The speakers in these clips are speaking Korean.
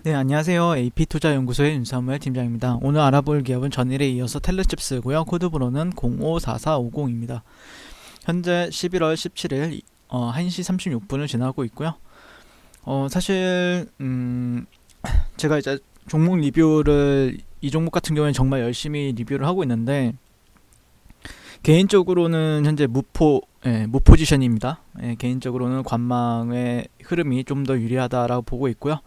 네, 안녕하세요. AP투자연구소의 윤사무엘 팀장입니다. 오늘 알아볼 기업은 전일에 이어서 텔레칩스고요. 코드번호는 054450입니다. 현재 11월 17일 1시 36분을 지나고 있고요. 사실 제가 이제 종목 리뷰를 이 종목 같은 경우에는 정말 열심히 리뷰를 하고 있는데 개인적으로는 현재 무포지션입니다. 개인적으로는 관망의 흐름이 좀 더 유리하다라고 보고 있고요.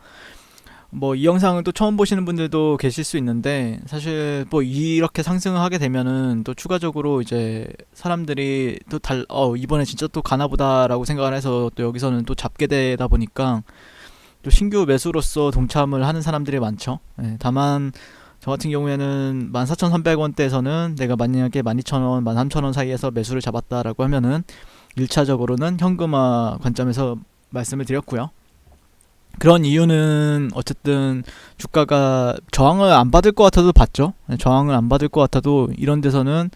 뭐 이 영상을 또 처음 보시는 분들도 계실 수 있는데 사실 뭐 이렇게 상승을 하게 되면은 또 추가적으로 이제 사람들이 또 이번에 진짜 또 가나보다라고 생각을 해서 또 여기서는 또 잡게 되다 보니까 또 신규 매수로서 동참을 하는 사람들이 많죠. 다만 저 같은 경우에는 14,300원대에서는 내가 만약에 12,000원, 13,000원 사이에서 매수를 잡았다라고 하면은 1차적으로는 현금화 관점에서 말씀을 드렸고요. 그런 이유는 어쨌든 주가가 저항을 안 받을 것 같아도 봤죠. 저항을 안 받을 것 같아도 이런 데서는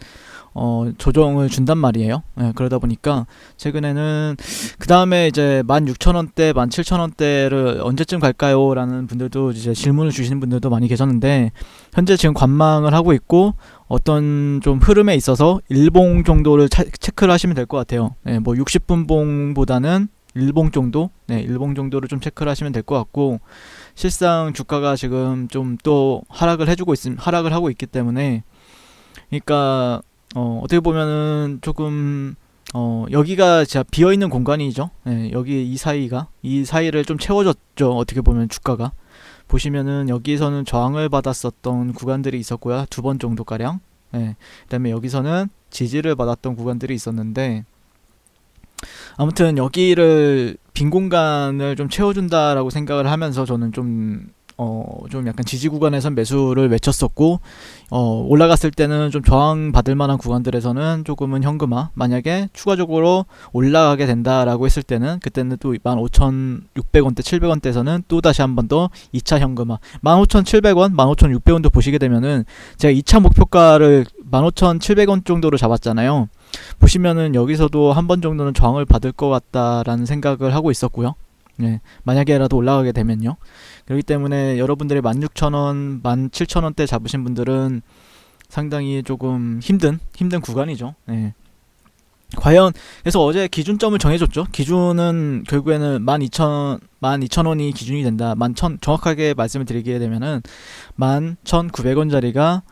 조정을 준단 말이에요. 그러다 보니까 최근에는 그 다음에 이제 16,000원대, 17,000원대를 언제쯤 갈까요? 라는 분들도 이제 질문을 주시는 분들도 많이 계셨는데 현재 지금 관망을 하고 있고 어떤 좀 흐름에 있어서 일봉 정도를 체크를 하시면 될 것 같아요. 뭐 60분 봉보다는 일봉 정도? 일봉 정도를 좀 체크를 하시면 될 것 같고 실상 주가가 지금 좀 또 하락을 하고 있기 때문에 그러니까 어떻게 보면은 조금 여기가 진짜 비어있는 공간이죠. 여기 이 사이를 좀 채워줬죠. 어떻게 보면 주가가 보시면은 여기서는 저항을 받았었던 구간들이 있었고요. 2번 정도 가량. 그다음에 여기서는 지지를 받았던 구간들이 있었는데 아무튼 여기를 빈 공간을 좀 채워준다라고 생각을 하면서 저는 좀 약간 지지 구간에선 매수를 외쳤었고, 올라갔을 때는 좀 저항 받을 만한 구간들에서는 조금은 현금화, 만약에 추가적으로 올라가게 된다라고 했을 때는, 그때는 또 15,600원대, 700원대에서는 또 다시 한 번 더 2차 현금화, 15,700원, 15,600원도 보시게 되면은, 제가 2차 목표가를 15,700원 정도로 잡았잖아요. 보시면은 여기서도 한 번 정도는 저항을 받을 것 같다라는 생각을 하고 있었고요. 만약에라도 올라가게 되면요. 그렇기 때문에 여러분들이 16,000원, 17,000원대 잡으신 분들은 상당히 조금 힘든 구간이죠. 과연 그래서 어제 기준점을 정해줬죠. 기준은 결국에는 12,000원이 기준이 된다. 정확하게 말씀을 드리게 되면은 11,900원짜리가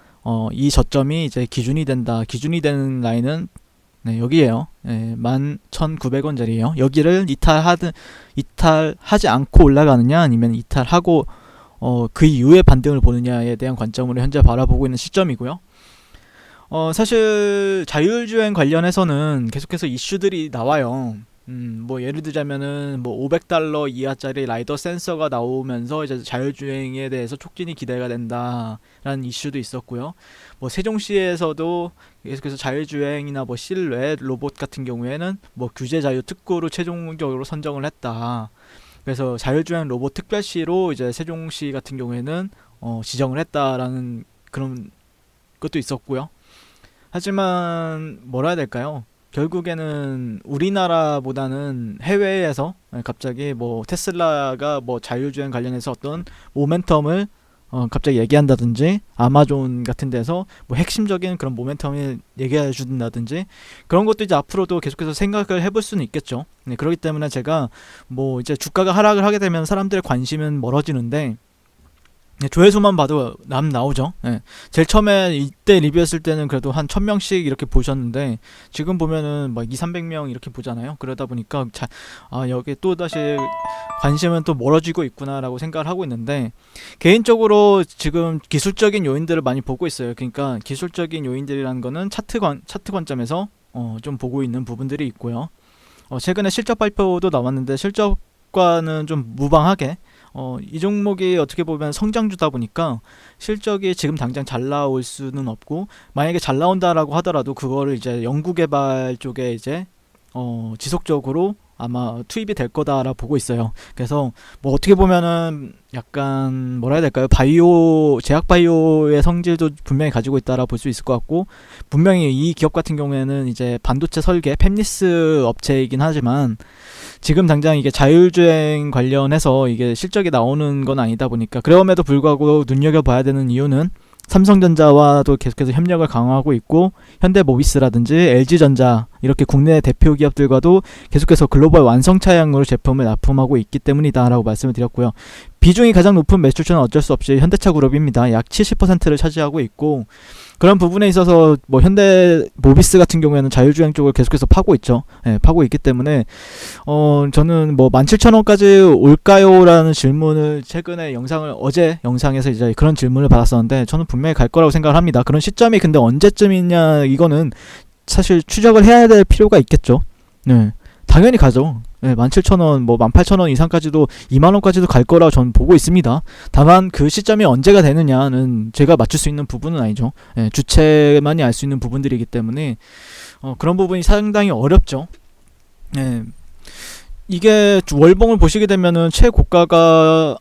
이 저점이 이제 기준이 된다. 기준이 되는 라인은 여기에요. 11,900원짜리예요. 여기를 이탈하지 않고 올라가느냐 아니면 이탈하고 그 이후에 반등을 보느냐에 대한 관점으로 현재 바라보고 있는 시점이고요. 사실 자율주행 관련해서는 계속해서 이슈들이 나와요. 뭐 예를 들자면은 뭐 $500 이하짜리 라이더 센서가 나오면서 이제 자율주행에 대해서 촉진이 기대가 된다라는 이슈도 있었고요. 뭐 세종시에서도 계속해서 자율주행이나 뭐 실외 로봇 같은 경우에는 뭐 규제 자유 특구로 최종적으로 선정을 했다. 그래서 자율주행 로봇 특별시로 이제 세종시 같은 경우에는 지정을 했다라는 그런 것도 있었고요. 하지만 뭐라 해야 될까요? 결국에는 우리나라보다는 해외에서 갑자기 뭐 테슬라가 뭐 자율주행 관련해서 어떤 모멘텀을 갑자기 얘기한다든지 아마존 같은 데서 뭐 핵심적인 그런 모멘텀을 얘기해 준다든지 그런 것도 이제 앞으로도 계속해서 생각을 해볼 수는 있겠죠. 그렇기 때문에 제가 뭐 이제 주가가 하락을 하게 되면 사람들의 관심은 멀어지는데 조회수만 봐도 나오죠. 제일 처음에 이때 리뷰했을 때는 그래도 한 1000명씩 이렇게 보셨는데 지금 보면은 막 200~300명 이렇게 보잖아요. 그러다 보니까 여기 또 다시 관심은 또 멀어지고 있구나라고 생각을 하고 있는데 개인적으로 지금 기술적인 요인들을 많이 보고 있어요. 그러니까 기술적인 요인들이라는 거는 차트 관점에서 좀 보고 있는 부분들이 있고요. 최근에 실적 발표도 나왔는데 실적과는 좀 무방하게 이 종목이 어떻게 보면 성장주다 보니까 실적이 지금 당장 잘 나올 수는 없고 만약에 잘 나온다라고 하더라도 그거를 이제 연구개발 쪽에 이제 지속적으로 아마 투입이 될 거다라 보고 있어요. 그래서 뭐 어떻게 보면은 약간 뭐라 해야 될까요? 제약 바이오의 성질도 분명히 가지고 있다라 볼 수 있을 것 같고, 분명히 이 기업 같은 경우에는 이제 반도체 설계 팹리스 업체이긴 하지만 지금 당장 이게 자율주행 관련해서 이게 실적이 나오는 건 아니다 보니까, 그럼에도 불구하고 눈여겨봐야 되는 이유는 삼성전자와도 계속해서 협력을 강화하고 있고, 현대모비스라든지 LG전자 이렇게 국내 대표 기업들과도 계속해서 글로벌 완성 차량으로 제품을 납품하고 있기 때문이다 라고 말씀을 드렸고요. 비중이 가장 높은 매출처는 어쩔 수 없이 현대차 그룹입니다. 약 70%를 차지하고 있고, 그런 부분에 있어서 뭐 현대모비스 같은 경우에는 자율주행 쪽을 계속해서 파고 있죠. 파고 있기 때문에 저는 뭐 17,000원까지 올까요? 라는 질문을 최근에 어제 영상에서 이제 그런 질문을 받았었는데, 저는 분명히 갈 거라고 생각을 합니다. 그런 시점이 근데 언제쯤이냐, 이거는 사실 추적을 해야 될 필요가 있겠죠. 네, 당연히 가죠. 네, 17,000원, 뭐 18,000원 이상까지도, 20,000원까지도 갈 거라고 저는 보고 있습니다. 다만 그 시점이 언제가 되느냐는 제가 맞출 수 있는 부분은 아니죠. 네, 주체만이 알 수 있는 부분들이기 때문에 그런 부분이 상당히 어렵죠. 네, 이게 월봉을 보시게 되면은 최고가가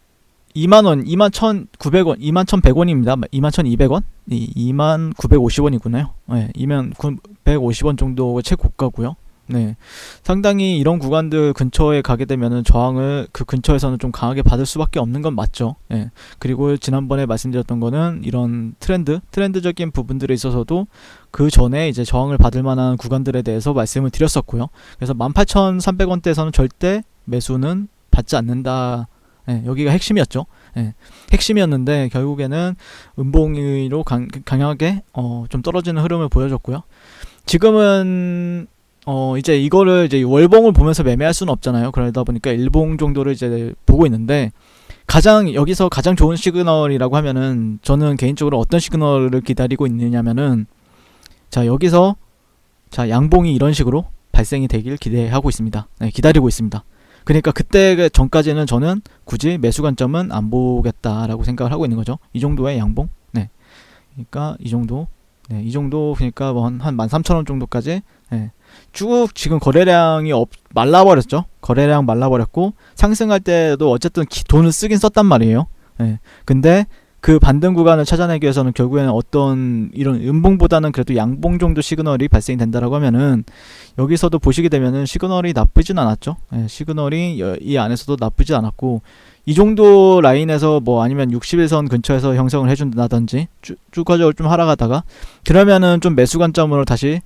2만원, 21,900원, 21,100원입니다. 21,200원? 2950원이구나요. 네, 2950원 정도가 최고가고요. 네, 상당히 이런 구간들 근처에 가게 되면은 저항을 그 근처에서는 좀 강하게 받을 수밖에 없는 건 맞죠. 예. 그리고 지난번에 말씀드렸던 거는 이런 트렌드적인 부분들에 있어서도 그 전에 이제 저항을 받을 만한 구간들에 대해서 말씀을 드렸었고요. 그래서 18,300원대에서는 절대 매수는 받지 않는다. 예, 여기가 핵심이었죠. 예, 핵심이었는데 결국에는 음봉으로 강하게 좀 떨어지는 흐름을 보여줬고요. 지금은 이제 이거를 이제 월봉을 보면서 매매할 수는 없잖아요. 그러다 보니까 일봉 정도를 이제 보고 있는데, 여기서 가장 좋은 시그널이라고 하면은, 저는 개인적으로 어떤 시그널을 기다리고 있느냐면은, 자, 여기서 양봉이 이런 식으로 발생이 되길 기대하고 있습니다. 네, 기다리고 있습니다. 그러니까 그때 전까지는 저는 굳이 매수 관점은 안 보겠다라고 생각을 하고 있는 거죠. 이 정도의 양봉. 네. 그러니까 이 정도. 네, 이 정도. 그러니까 뭐 한 13,000원 정도까지. 네. 쭉 지금 거래량이 말라버렸죠. 거래량 말라버렸고, 상승할 때도 어쨌든 돈을 쓰긴 썼단 말이에요. 예. 근데 그 반등 구간을 찾아내기 위해서는 결국에는 어떤 이런 음봉보다는 그래도 양봉 정도 시그널이 발생이 된다라고 하면은, 여기서도 보시게 되면은 시그널이 나쁘진 않았죠. 예, 시그널이 이 안에서도 나쁘지 않았고, 이 정도 라인에서 뭐 아니면 61선 근처에서 형성을 해준다든지 주가적으로 좀 하락하다가, 그러면은 좀 매수 관점으로 다시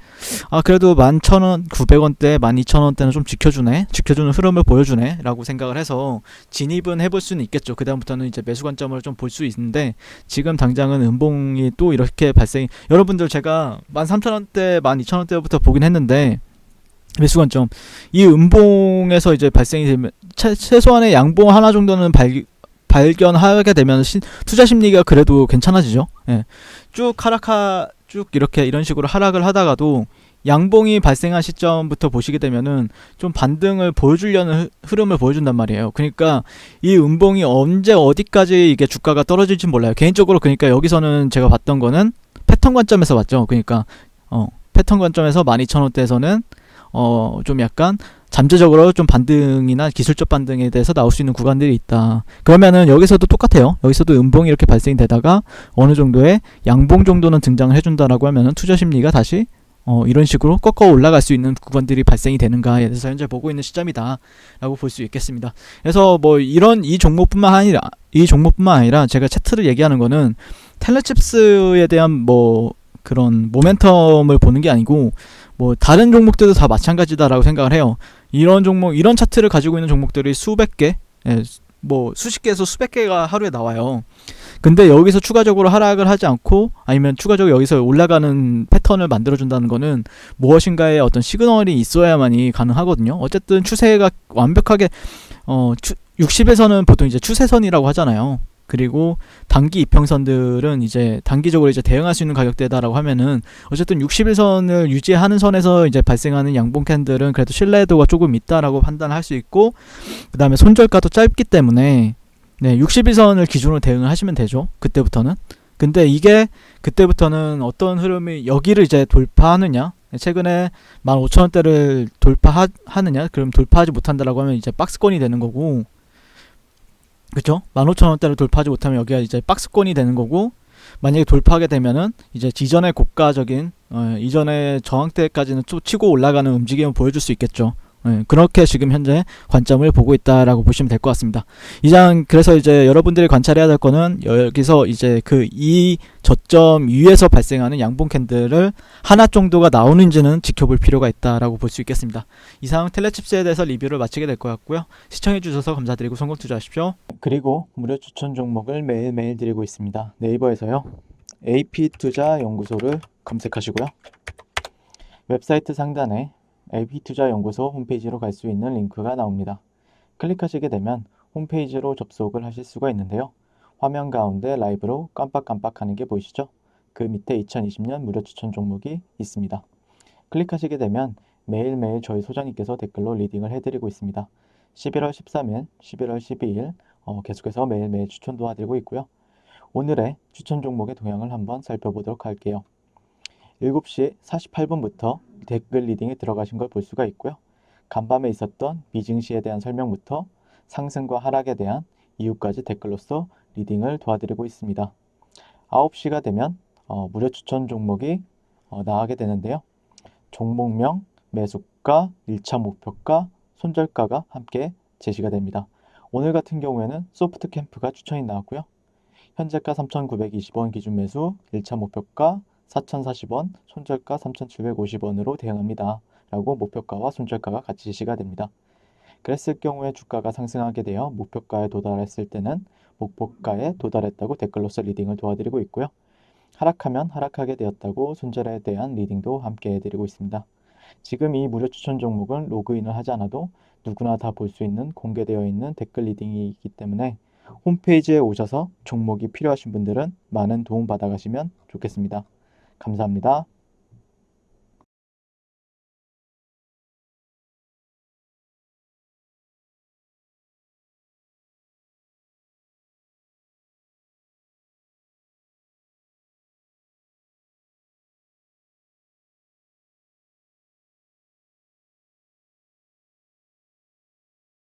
그래도 11,000원, 900원대, 12,000원대는 좀 지켜주는 흐름을 보여주네 라고 생각을 해서 진입은 해볼 수는 있겠죠. 그 다음부터는 이제 매수 관점으로 좀 볼 수 있는데, 지금 당장은 음봉이 또 이렇게 여러분들 제가 13,000원대, 12,000원대부터 보긴 했는데, 매수 관점, 이 음봉에서 이제 발생이 되면 최소한의 양봉 하나 정도는 발견하게 되면 투자 심리가 그래도 괜찮아지죠. 예. 쭉 이렇게 이런 식으로 하락을 하다가도 양봉이 발생한 시점부터 보시게 되면은 좀 반등을 보여주려는 흐름을 보여준단 말이에요. 그러니까 이 음봉이 언제 어디까지 이게 주가가 떨어질지 몰라요. 개인적으로. 그러니까 여기서는 제가 봤던 거는 패턴 관점에서 봤죠. 그러니까 패턴 관점에서 12,000원대에서는 좀 약간 잠재적으로 좀 반등이나 기술적 반등에 대해서 나올 수 있는 구간들이 있다. 그러면은 여기서도 똑같아요. 여기서도 음봉이 이렇게 발생되다가 어느 정도의 양봉 정도는 등장을 해준다라고 하면은 투자 심리가 다시 이런 식으로 꺾어 올라갈 수 있는 구간들이 발생이 되는가에 대해서 현재 보고 있는 시점이다 라고 볼 수 있겠습니다. 그래서 뭐 이 종목뿐만 아니라 제가 차트를 얘기하는 거는 텔레칩스에 대한 뭐 그런 모멘텀을 보는 게 아니고, 뭐 다른 종목들도 다 마찬가지다라고 생각을 해요. 이런 차트를 가지고 있는 종목들이 수백 개, 뭐 수십 개에서 수백 개가 하루에 나와요. 근데 여기서 추가적으로 하락을 하지 않고, 아니면 추가적으로 여기서 올라가는 패턴을 만들어준다는 거는 무엇인가의 어떤 시그널이 있어야만이 가능하거든요. 어쨌든 추세가 완벽하게 60에서는 보통 이제 추세선이라고 하잖아요. 그리고 단기 이평선들은 이제 단기적으로 이제 대응할 수 있는 가격대다라고 하면은, 어쨌든 61선을 유지하는 선에서 이제 발생하는 양봉 캔들은 그래도 신뢰도가 조금 있다라고 판단할 수 있고, 그 다음에 손절가도 짧기 때문에 61선을 기준으로 대응을 하시면 되죠. 그때부터는. 근데 이게 그때부터는 어떤 흐름이 여기를 이제 돌파하느냐, 최근에 15,000원대를 돌파하느냐? 그럼 돌파하지 못한다라고 하면 이제 박스권이 되는 거고, 그쵸? 15,000원대를 돌파하지 못하면 여기가 이제 박스권이 되는 거고, 만약에 돌파하게 되면은 이제 지전의 고가적인 이전의 저항대까지는 또 치고 올라가는 움직임을 보여줄 수 있겠죠. 그렇게 지금 현재 관점을 보고 있다라고 보시면 될 것 같습니다. 그래서 이제 여러분들이 관찰해야 될 거는 여기서 이제 그 이 저점 위에서 발생하는 양봉 캔들을 하나 정도가 나오는지는 지켜볼 필요가 있다라고 볼 수 있겠습니다. 이상 텔레칩스에 대해서 리뷰를 마치게 될 것 같고요. 시청해주셔서 감사드리고 성공 투자하십시오. 그리고 무료 추천 종목을 매일매일 드리고 있습니다. 네이버에서요. AP투자연구소를 검색하시고요. 웹사이트 상단에 AP투자연구소 홈페이지로 갈 수 있는 링크가 나옵니다. 클릭하시게 되면 홈페이지로 접속을 하실 수가 있는데요. 화면 가운데 라이브로 깜빡깜빡하는 게 보이시죠? 그 밑에 2020년 무료 추천 종목이 있습니다. 클릭하시게 되면 매일매일 저희 소장님께서 댓글로 리딩을 해드리고 있습니다. 11월 13일, 11월 12일 계속해서 매일매일 추천 도와드리고 있고요. 오늘의 추천 종목의 동향을 한번 살펴보도록 할게요. 7시 48분부터 댓글 리딩에 들어가신 걸 볼 수가 있고요. 간밤에 있었던 비증시에 대한 설명부터 상승과 하락에 대한 이유까지 댓글로서 리딩을 도와드리고 있습니다. 9시가 되면 무료 추천 종목이 나가게 되는데요. 종목명, 매수가, 1차 목표가, 손절가가 함께 제시가 됩니다. 오늘 같은 경우에는 소프트 캠프가 추천이 나왔고요. 현재가 3,920원 기준 매수, 1차 목표가 4,040원, 손절가 3,750원으로 대응합니다. 라고 목표가와 손절가가 같이 제시가 됩니다. 그랬을 경우에 주가가 상승하게 되어 목표가에 도달했을 때는 목표가에 도달했다고 댓글로서 리딩을 도와드리고 있고요. 하락하면 하락하게 되었다고 손절에 대한 리딩도 함께 해드리고 있습니다. 지금 이 무료 추천 종목은 로그인을 하지 않아도 누구나 다 볼 수 있는 공개되어 있는 댓글 리딩이기 때문에 홈페이지에 오셔서 종목이 필요하신 분들은 많은 도움 받아가시면 좋겠습니다. 감사합니다.